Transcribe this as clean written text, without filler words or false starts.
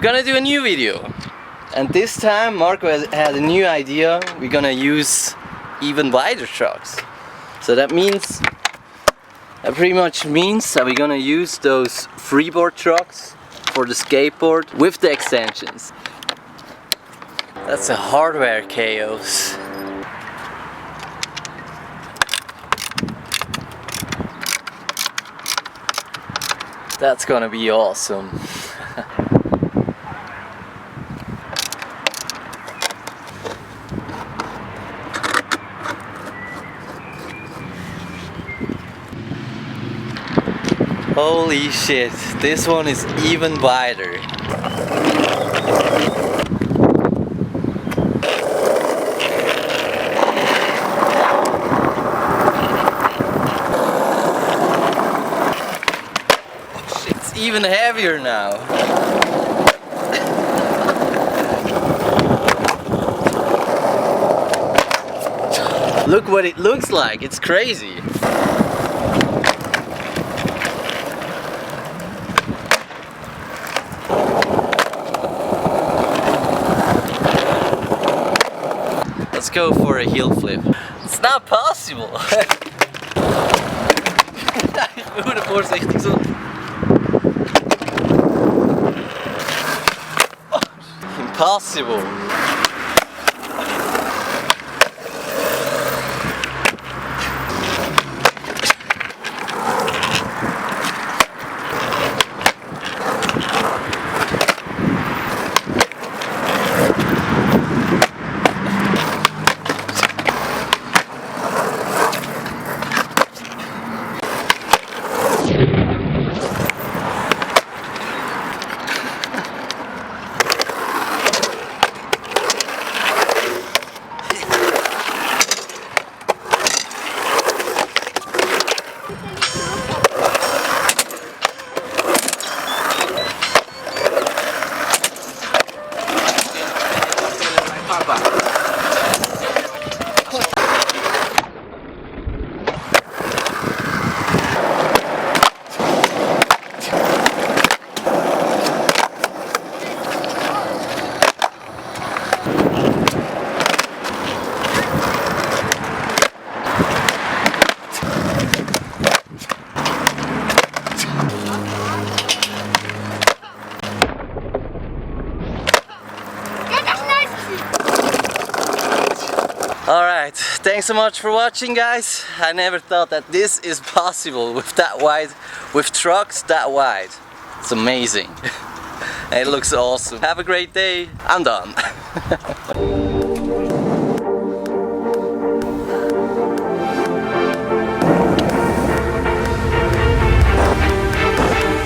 gonna do a new video. And this time Marco had a new idea. We're gonna use even wider trucks. So that pretty much means that we're gonna use those freeboard trucks for the skateboard with the extensions. That's a hardware chaos. That's gonna be awesome. Holy shit, this one is even wider. It's even heavier now. Look what it looks like, it's crazy. Let's go for a heel flip. It's not possible. Nur vorsichtig so. Impossible. Alright, thanks so much for watching, guys. I never thought that this is possible with that wide, with trucks that wide. It's amazing. It looks awesome. Have a great day. I'm done.